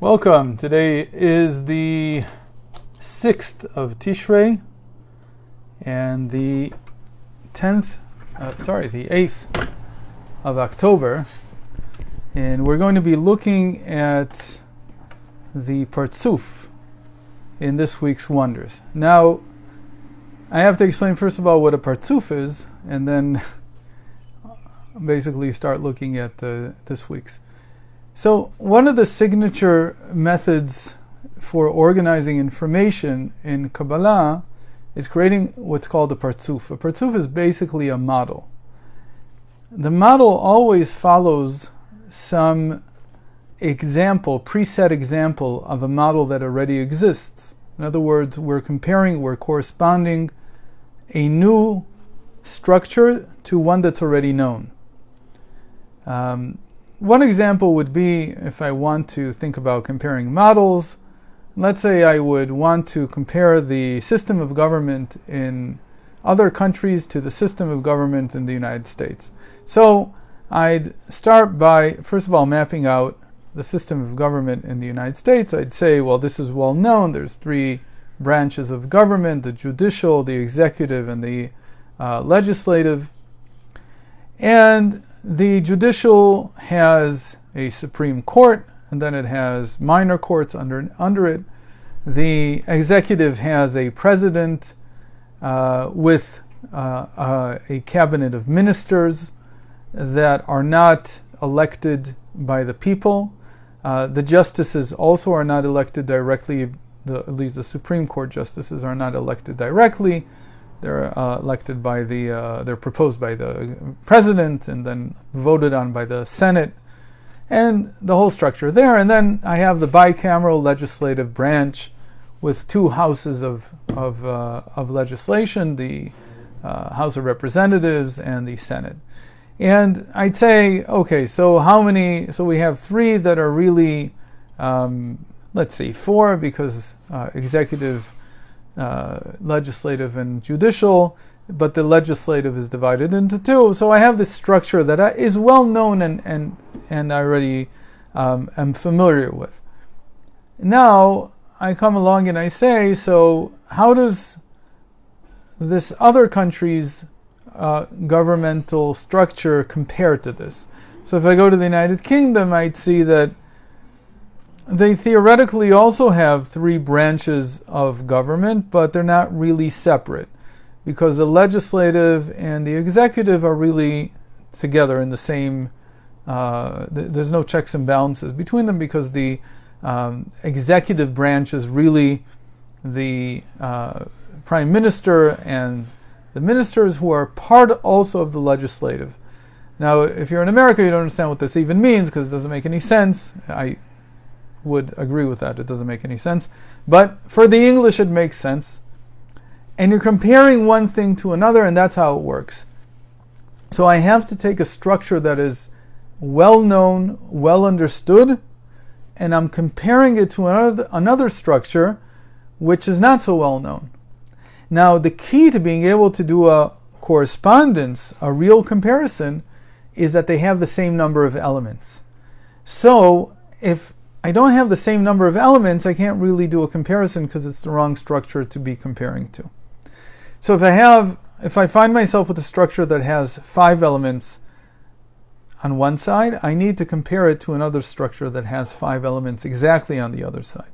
Welcome. Today is the 6th of Tishrei and the 8th of October. And we're going to be looking at the Partzuf in this week's Wonders. Now, I have to explain first of all what a Partzuf is, and then basically start looking at this week's. So one of the signature methods for organizing information in Kabbalah is creating what's called a Partzuf. A Partzuf is basically a model. The model always follows some preset example of a model that already exists. In other words, we're corresponding a new structure to one that's already known. One example would be if I want to think about comparing models. Let's say I would want to compare the system of government in other countries to the system of government in the United States. So I'd start by, first of all, mapping out the system of government in the United States. I'd say, well, this is well known. There's three branches of government: the judicial, the executive, and the legislative. And the judicial has a Supreme Court, and then it has minor courts under it. The executive has a president with a cabinet of ministers that are not elected by the people. The justices also are not elected directly. At least the Supreme Court justices are not elected directly. They're elected by they're proposed by the president and then voted on by the Senate, and the whole structure there. And then I have the bicameral legislative branch with two houses of legislation, the House of Representatives and the Senate. And I'd say, okay, so how many? So we have three that are really, let's say four, because executive, legislative, and judicial, but the legislative is divided into two. So I have this structure that is well known and I already am familiar with. Now I come along and I say, so how does this other country's governmental structure compare to this? So if I go to the United Kingdom, I'd see that they theoretically also have three branches of government, but they're not really separate, because the legislative and the executive are really together in the same, there's no checks and balances between them, because the executive branch is really the prime minister and the ministers, who are part also of the legislative. Now, if you're in America, you don't understand what this even means, because it doesn't make any sense. I would agree with that. It doesn't make any sense. But for the English, it makes sense. And you're comparing one thing to another, and that's how it works. So I have to take a structure that is well known, well understood, and I'm comparing it to another structure which is not so well known. Now, the key to being able to do a correspondence, a real comparison, is that they have the same number of elements. So if I don't have the same number of elements, I can't really do a comparison, because it's the wrong structure to be comparing to. So if I find myself with a structure that has 5 elements on one side, I need to compare it to another structure that has 5 elements exactly on the other side.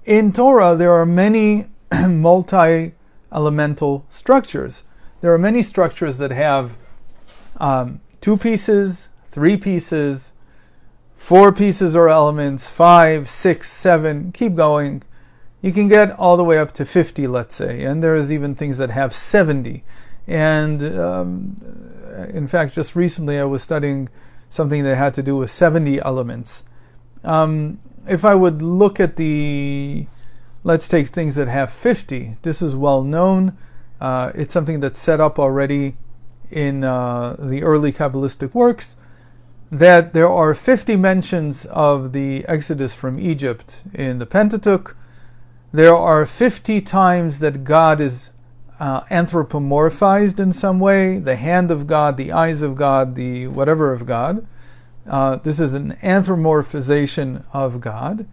In Torah, there are many multi-elemental structures. There are many structures that have 2 pieces, 3 pieces, 4 pieces or elements, 5, 6, 7, keep going. You can get all the way up to 50, let's say, and there's even things that have 70. And in fact, just recently I was studying something that had to do with 70 elements. If I would look at let's take things that have 50. This is well known. It's something that's set up already in the early Kabbalistic works, that there are 50 mentions of the Exodus from Egypt in the Pentateuch. There are 50 times that God is anthropomorphized in some way, the hand of God, the eyes of God, the whatever of God. This is an anthropomorphization of God.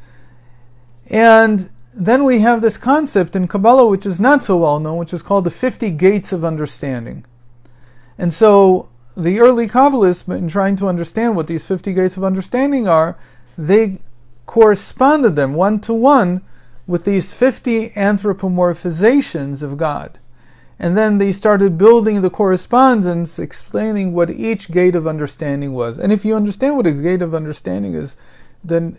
And then we have this concept in Kabbalah, which is not so well known, which is called the 50 gates of understanding. And so the early Kabbalists, in trying to understand what these 50 gates of understanding are, they corresponded them one-to-one with these 50 anthropomorphizations of God. And then they started building the correspondence, explaining what each gate of understanding was. And if you understand what a gate of understanding is, then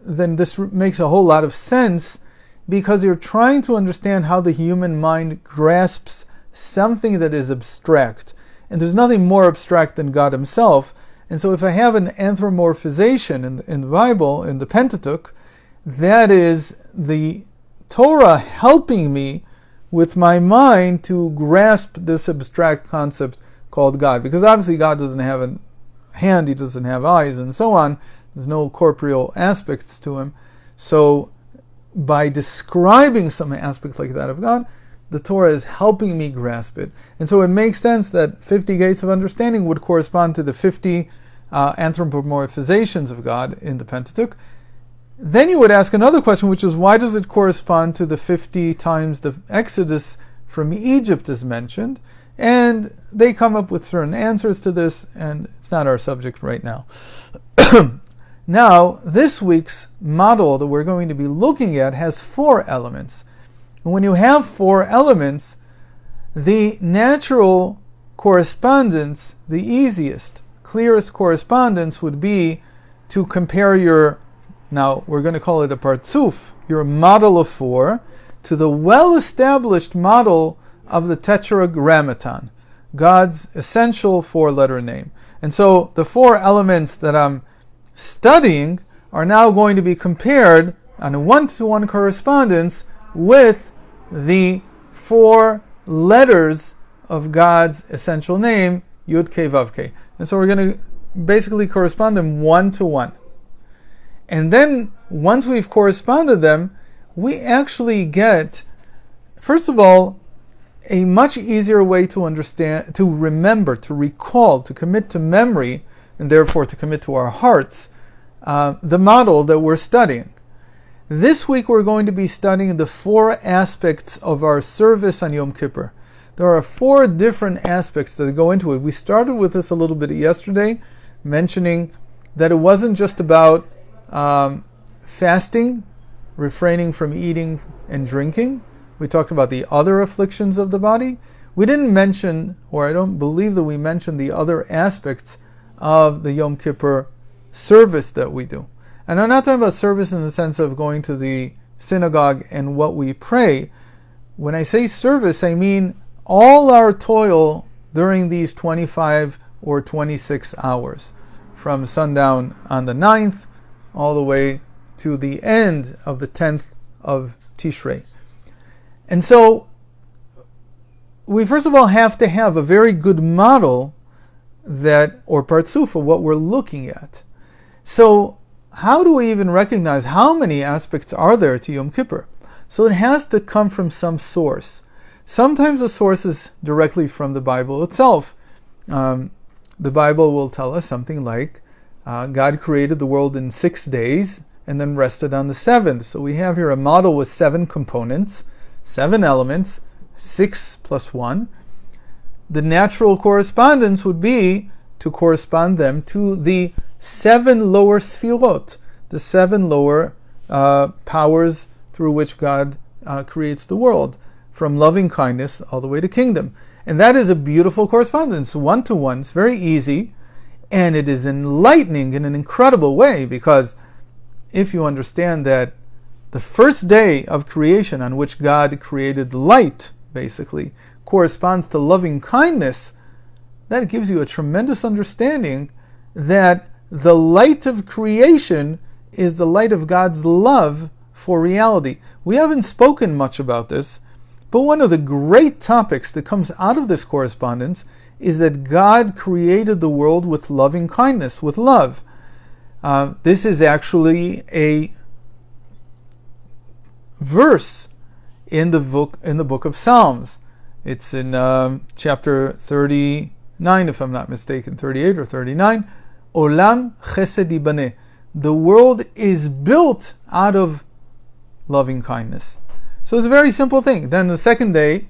this makes a whole lot of sense, because you're trying to understand how the human mind grasps something that is abstract. And there's nothing more abstract than God himself. And so if I have an anthropomorphization in the Bible, in the Pentateuch, that is the Torah helping me with my mind to grasp this abstract concept called God. Because obviously God doesn't have a hand, he doesn't have eyes, and so on. There's no corporeal aspects to him. So by describing some aspect like that of God, the Torah is helping me grasp it. And so it makes sense that 50 gates of understanding would correspond to the 50 anthropomorphizations of God in the Pentateuch. Then you would ask another question, which is, why does it correspond to the 50 times the Exodus from Egypt is mentioned? And they come up with certain answers to this, and it's not our subject right now. Now, this week's model that we're going to be looking at has 4 elements. And when you have 4 elements, the natural correspondence, the easiest, clearest correspondence would be to compare your, now we're going to call it a partzuf, your model of 4, to the well-established model of the Tetragrammaton, God's essential 4-letter name. And so the 4 elements that I'm studying are now going to be compared on a one-to-one correspondence with the 4 letters of God's essential name, Yud Kei Vav Kei. And so we're going to basically correspond them one-to-one. And then once we've corresponded them, we actually get, first of all, a much easier way to understand, to remember, to recall, to commit to memory, and therefore to commit to our hearts, the model that we're studying. This week we're going to be studying the 4 aspects of our service on Yom Kippur. There are 4 different aspects that go into it. We started with this a little bit yesterday, mentioning that it wasn't just about fasting, refraining from eating and drinking. We talked about the other afflictions of the body. We didn't mention, or I don't believe that we mentioned, the other aspects of the Yom Kippur service that we do. And I'm not talking about service in the sense of going to the synagogue and what we pray. When I say service, I mean all our toil during these 25 or 26 hours, from sundown on the 9th all the way to the end of the 10th of Tishrei. And so we first of all have to have a very good model that, or partzuf, of what we're looking at. So how do we even recognize how many aspects are there to Yom Kippur? So it has to come from some source. Sometimes the source is directly from the Bible itself. The Bible will tell us something like, God created the world in 6 days and then rested on the 7th. So we have here a model with 7 components, 7 elements, 6 plus 1. The natural correspondence would be to correspond them to the 7 lower sfirot, the 7 lower powers through which God creates the world, from loving kindness all the way to kingdom. And that is a beautiful correspondence, one-to-one. It's very easy, and it is enlightening in an incredible way, because if you understand that the first day of creation, on which God created light, basically, corresponds to loving kindness, that gives you a tremendous understanding that the light of creation is the light of God's love for reality. We haven't spoken much about this, but one of the great topics that comes out of this correspondence is that God created the world with loving kindness, with love. This is actually a verse in the book of Psalms. It's in chapter 39, if I'm not mistaken, 38 or 39, Olam chesed yibaneh. The world is built out of loving kindness. So it's a very simple thing. Then the second day,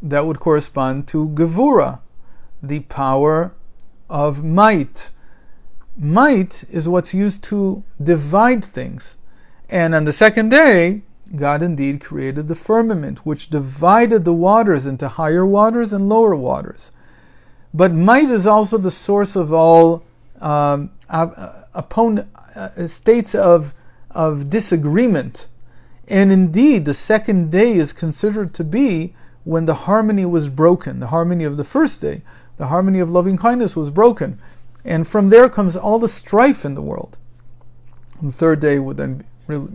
that would correspond to Gevura, the power of might. Might is what's used to divide things. And on the second day, God indeed created the firmament, which divided the waters into higher waters and lower waters. But might is also the source of all states of disagreement. And indeed, the second day is considered to be when the harmony was broken, the harmony of the first day, the harmony of loving kindness was broken. And from there comes all the strife in the world. The third day would then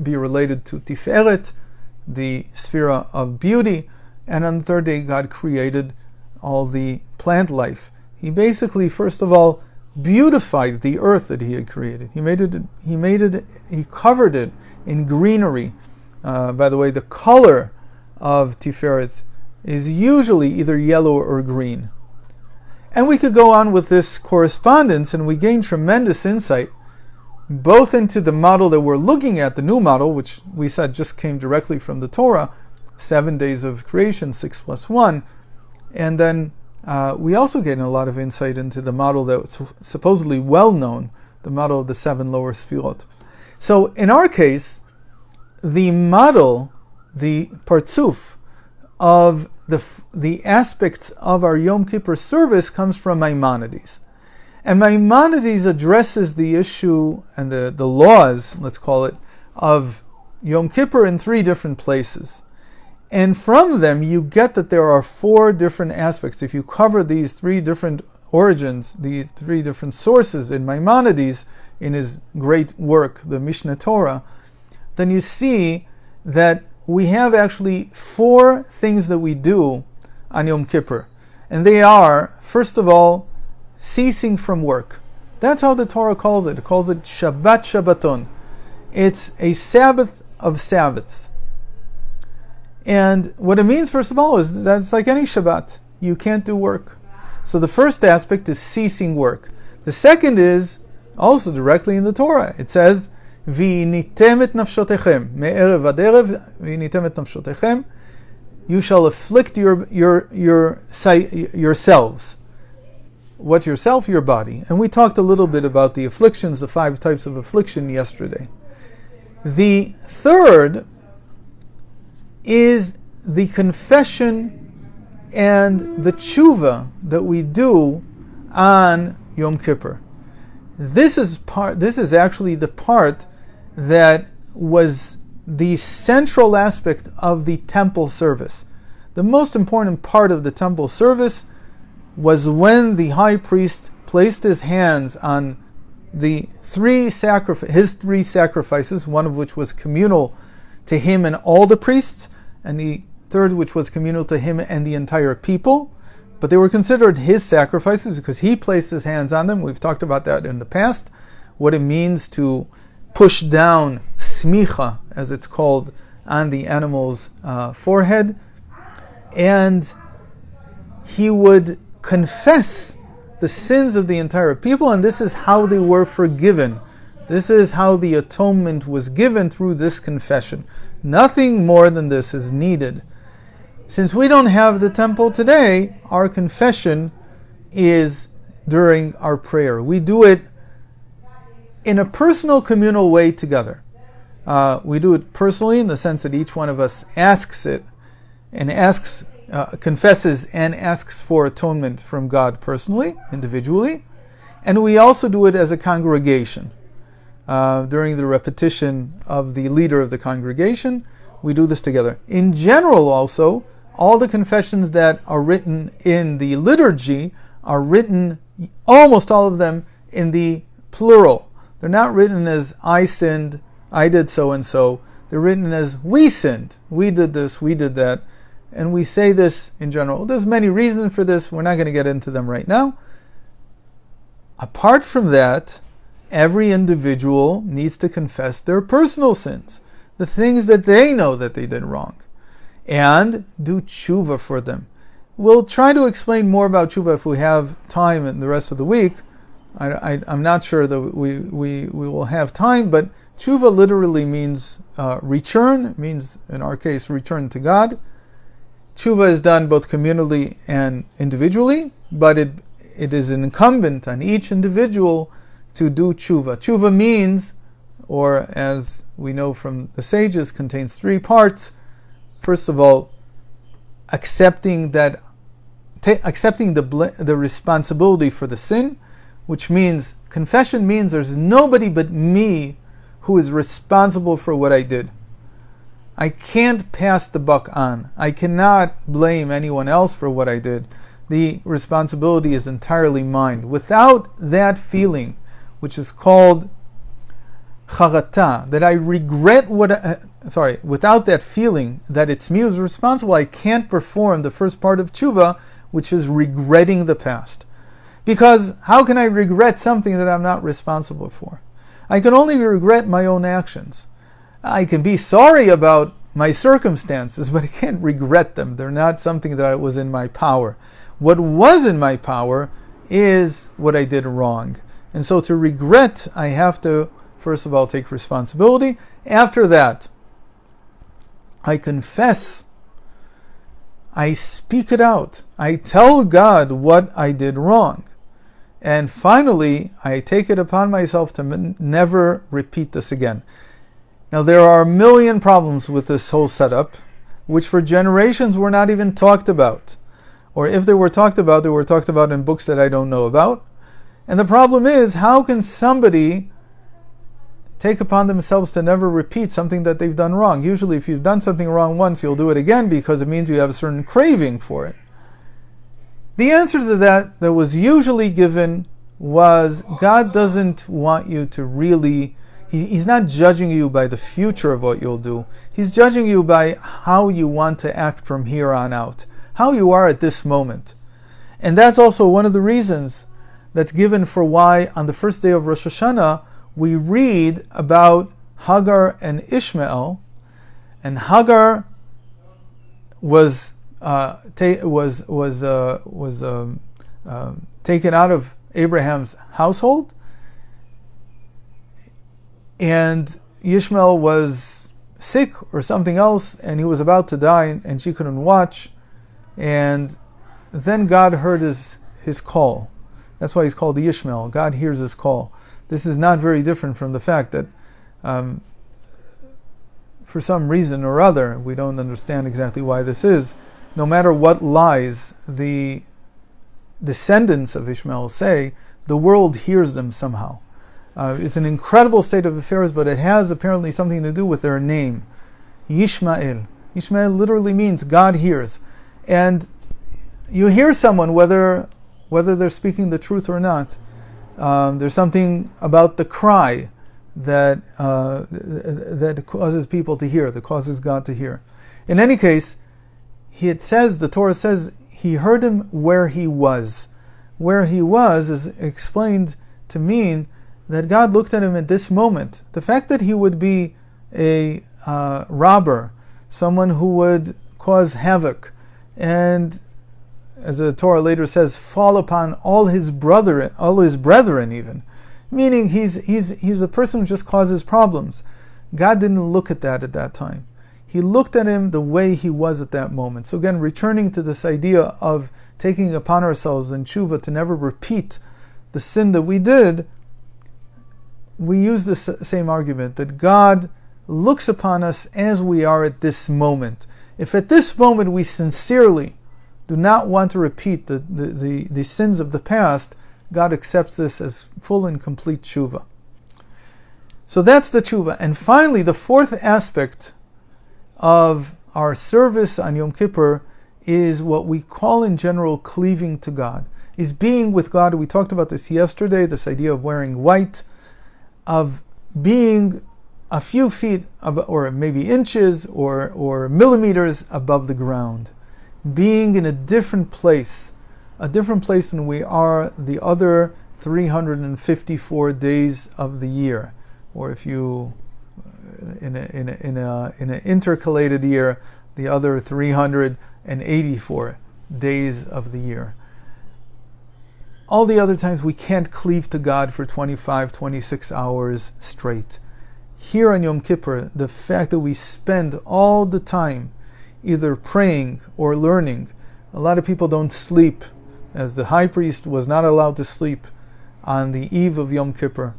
be related to Tiferet, the sphere of beauty. And on the third day, God created all the plant life. He basically, first of all, beautified the earth that he had created. He covered it in greenery. By the way, the color of Tiferet is usually either yellow or green. And we could go on with this correspondence, and we gain tremendous insight, both into the model that we're looking at, the new model, which we said just came directly from the Torah, 7 days of creation, 6 plus 1, and then we also gain a lot of insight into the model that was supposedly well known, the model of the 7 lower sfirot. So in our case, the model, the partzuf of the aspects of our Yom Kippur service comes from Maimonides. And Maimonides addresses the issue and the laws, let's call it, of Yom Kippur in 3 different places. And from them you get that there are 4 different aspects. If you cover these 3 different origins, these 3 different sources in Maimonides, in his great work, the Mishneh Torah, then you see that we have actually 4 things that we do on Yom Kippur. And they are, first of all, ceasing from work. That's how the Torah calls it. It calls it Shabbat Shabbaton. It's a Sabbath of Sabbaths. And what it means, first of all, is that it's like any Shabbat. You can't do work. So the first aspect is ceasing work. The second is also directly in the Torah. It says, V'initem et nafshotechem, me'erev ad erev, v'initem et nafshotechem. You shall afflict yourselves. What's yourself? Your body. And we talked a little bit about the afflictions, the 5 types of affliction yesterday. The third is the confession and the tshuva that we do on Yom Kippur. This is actually the part that was the central aspect of the temple service. The most important part of the temple service was when the high priest placed his hands on his 3 sacrifices, one of which was communal to him and all the priests, and the third which was communal to him and the entire people. But they were considered his sacrifices because he placed his hands on them. We've talked about that in the past, what it means to push down smicha, as it's called, on the animal's forehead. And he would confess the sins of the entire people, and this is how they were forgiven. This is how the atonement was given, through this confession. Nothing more than this is needed. Since we don't have the temple today, our confession is during our prayer. We do it in a personal, communal way together. We do it personally in the sense that each one of us asks it, and confesses and asks for atonement from God personally, individually. And we also do it as a congregation. During the repetition of the leader of the congregation, we do this together. In general also, all the confessions that are written in the liturgy are written, almost all of them, in the plural. They're not written as I sinned, I did so and so. They're written as we sinned, we did this, we did that. And we say this in general. There's many reasons for this. We're not going to get into them right now. Apart from that, every individual needs to confess their personal sins, the things that they know that they did wrong, and do tshuva for them. We'll try to explain more about tshuva if we have time in the rest of the week, I'm not sure that we will have time, but tshuva literally means return, means in our case return to God. Tshuva is done both communally and individually, but it is incumbent on each individual to do tshuva. Tshuva means, or as we know from the sages, contains three parts. First of all, accepting the responsibility for the sin, which means confession means there's nobody but me who is responsible for what I did. I can't pass the buck on. I cannot blame anyone else for what I did. The responsibility is entirely mine. Without that feeling, which is called charata, that I regret without that feeling that it's me who's responsible, I can't perform the first part of tshuva, which is regretting the past. Because how can I regret something that I'm not responsible for? I can only regret my own actions. I can be sorry about my circumstances, but I can't regret them. They're not something that was in my power. What was in my power is what I did wrong. And so to regret, I have to, first of all, take responsibility. After that, I confess. I speak it out. I tell God what I did wrong. And finally, I take it upon myself to never repeat this again. Now, there are a million problems with this whole setup, which for generations were not even talked about. Or if they were talked about, they were talked about in books that I don't know about. And the problem is, how can somebody take upon themselves to never repeat something that they've done wrong? Usually, if you've done something wrong once, you'll do it again because it means you have a certain craving for it. The answer to that was usually given was God doesn't want you to really... He's not judging you by the future of what you'll do. He's judging you by how you want to act from here on out, how you are at this moment. And that's also one of the reasons that's given for why on the first day of Rosh Hashanah we read about Hagar and Ishmael. And Hagar was taken out of Abraham's household, and Ishmael was sick or something else, and he was about to die, and she couldn't watch. And then God heard his call. That's why he's called Ishmael. God hears his call. This is not very different from the fact that for some reason or other, we don't understand exactly why this is, no matter what lies the descendants of Ishmael say, the world hears them somehow. It's an incredible state of affairs, but it has apparently something to do with their name, Yishmael. Yishmael literally means God hears. And you hear someone whether they're speaking the truth or not. There's something about the cry that causes people to hear, that causes God to hear. In any case, the Torah says, he heard him where he was. Where he was is explained to mean that God looked at him at this moment. The fact that he would be a robber, someone who would cause havoc, and as the Torah later says, fall upon all his brethren even, meaning he's a person who just causes problems. God didn't look at that time. He looked at him the way he was at that moment. So again, returning to this idea of taking upon ourselves in tshuva to never repeat the sin that we did, we use the same argument that God looks upon us as we are at this moment. If at this moment we sincerely do not want to repeat the sins of the past, God accepts this as full and complete tshuva. So that's the tshuva. And finally, the fourth aspect of our service on Yom Kippur is what we call in general cleaving to God, is being with God. We talked about this yesterday, this idea of wearing white, of being a few feet or maybe inches or millimeters above the ground, being in a different place than we are the other 354 days of the year, or if you in an intercalated year, the other 384 days of the year. All the other times we can't cleave to God for 25, 26 hours straight. Here on Yom Kippur, the fact that we spend all the time either praying or learning. A lot of people don't sleep, as the high priest was not allowed to sleep on the eve of Yom Kippur.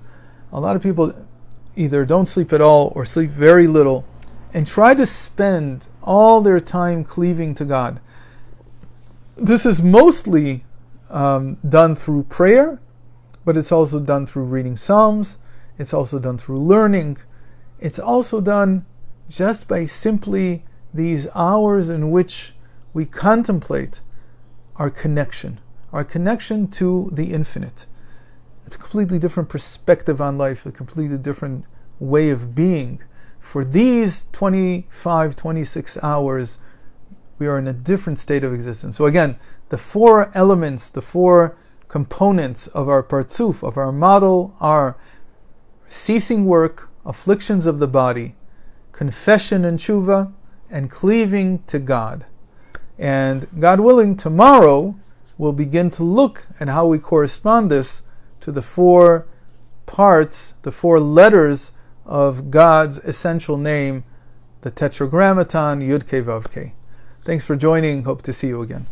A lot of people either don't sleep at all or sleep very little and try to spend all their time cleaving to God. This is mostly done through prayer, but it's also done through reading Psalms. It's also done through learning. It's also done just by simply these hours in which we contemplate our connection to the infinite. It's a completely different perspective on life, a completely different way of being. For these 25, 26 hours, we are in a different state of existence. So again, the four elements, the four components of our partzuf, of our model, are ceasing work, afflictions of the body, confession and tshuva, and cleaving to God. And God willing, tomorrow we'll begin to look at how we correspond this to the four parts, the four letters of God's essential name, the Tetragrammaton, Yud Kei Vav Kei. Thanks for joining. Hope to see you again.